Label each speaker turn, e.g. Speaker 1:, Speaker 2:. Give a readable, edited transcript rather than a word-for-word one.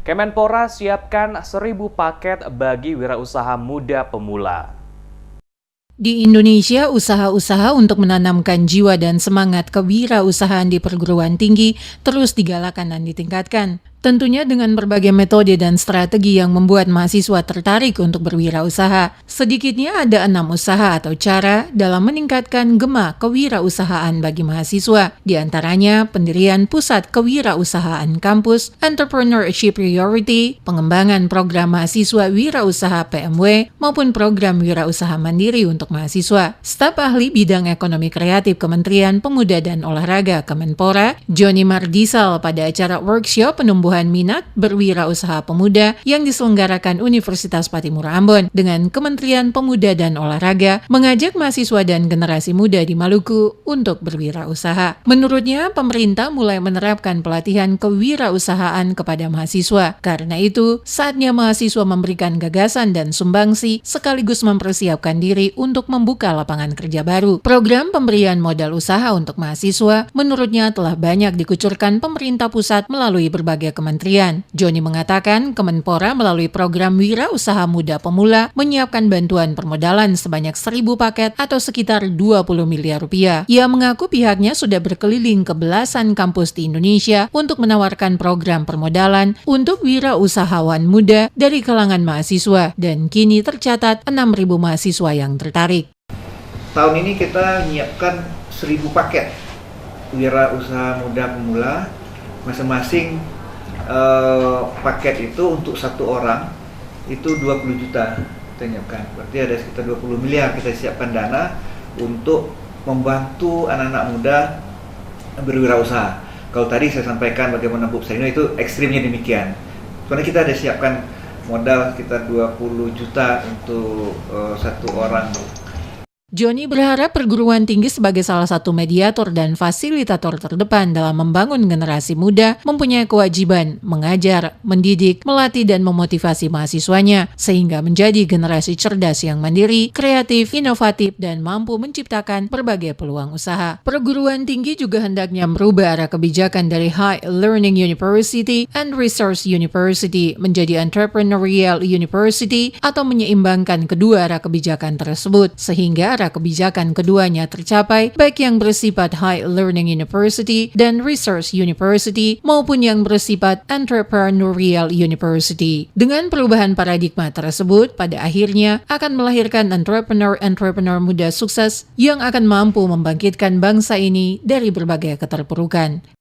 Speaker 1: Kemenpora siapkan 1.000 paket bagi wirausaha muda pemula.
Speaker 2: Di Indonesia, usaha-usaha untuk menanamkan jiwa dan semangat kewirausahaan di perguruan tinggi terus digalakan dan ditingkatkan. Tentunya dengan berbagai metode dan strategi yang membuat mahasiswa tertarik untuk berwirausaha. Sedikitnya ada 6 usaha atau cara dalam meningkatkan gema kewirausahaan bagi mahasiswa. Di antaranya pendirian pusat kewirausahaan kampus, entrepreneurship priority, pengembangan program mahasiswa wirausaha PMW, maupun program wirausaha mandiri untuk mahasiswa. Staf ahli bidang ekonomi kreatif Kementerian Pemuda dan Olahraga Kemenpora, Joni Mardisal pada acara workshop penumbuhan minat berwirausaha pemuda yang diselenggarakan Universitas Patimura Ambon dengan Kementerian Pemuda dan Olahraga mengajak mahasiswa dan generasi muda di Maluku untuk berwirausaha. Menurutnya, pemerintah mulai menerapkan pelatihan kewirausahaan kepada mahasiswa. Karena itu, saatnya mahasiswa memberikan gagasan dan sumbangsi sekaligus mempersiapkan diri untuk membuka lapangan kerja baru. Program pemberian modal usaha untuk mahasiswa menurutnya telah banyak dikucurkan pemerintah pusat melalui berbagai kementerian. Joni mengatakan Kemenpora melalui program Wirausaha Muda Pemula menyiapkan bantuan permodalan sebanyak 1.000 paket atau sekitar 20 miliar rupiah. Ia mengaku pihaknya sudah berkeliling ke belasan kampus di Indonesia untuk menawarkan program permodalan untuk wirausahawan muda dari kalangan mahasiswa dan kini tercatat 6.000 mahasiswa yang tertarik.
Speaker 3: Tahun ini kita menyiapkan 1.000 paket wirausaha muda pemula, masing-masing paket itu untuk satu orang itu 20 juta kita siapkan. Berarti ada sekitar 20 miliar kita siapkan dana untuk membantu anak-anak muda berwirausaha. Kalau tadi saya sampaikan bagaimana Bu Sarino itu ekstrimnya demikian. Karena kita ada siapkan modal sekitar 20 juta untuk satu orang.
Speaker 2: Joni berharap perguruan tinggi sebagai salah satu mediator dan fasilitator terdepan dalam membangun generasi muda mempunyai kewajiban mengajar, mendidik, melatih dan memotivasi mahasiswanya sehingga menjadi generasi cerdas yang mandiri, kreatif, inovatif dan mampu menciptakan berbagai peluang usaha. Perguruan tinggi juga hendaknya merubah arah kebijakan dari High Learning University and Resource University menjadi Entrepreneurial University atau menyeimbangkan kedua arah kebijakan tersebut sehingga arah kebijakan keduanya tercapai baik yang bersifat High Learning University dan Resource University maupun yang bersifat Entrepreneurial University. Dengan perubahan paradigma tersebut, pada akhirnya akan melahirkan entrepreneur muda sukses yang akan mampu membangkitkan bangsa ini dari berbagai keterpurukan.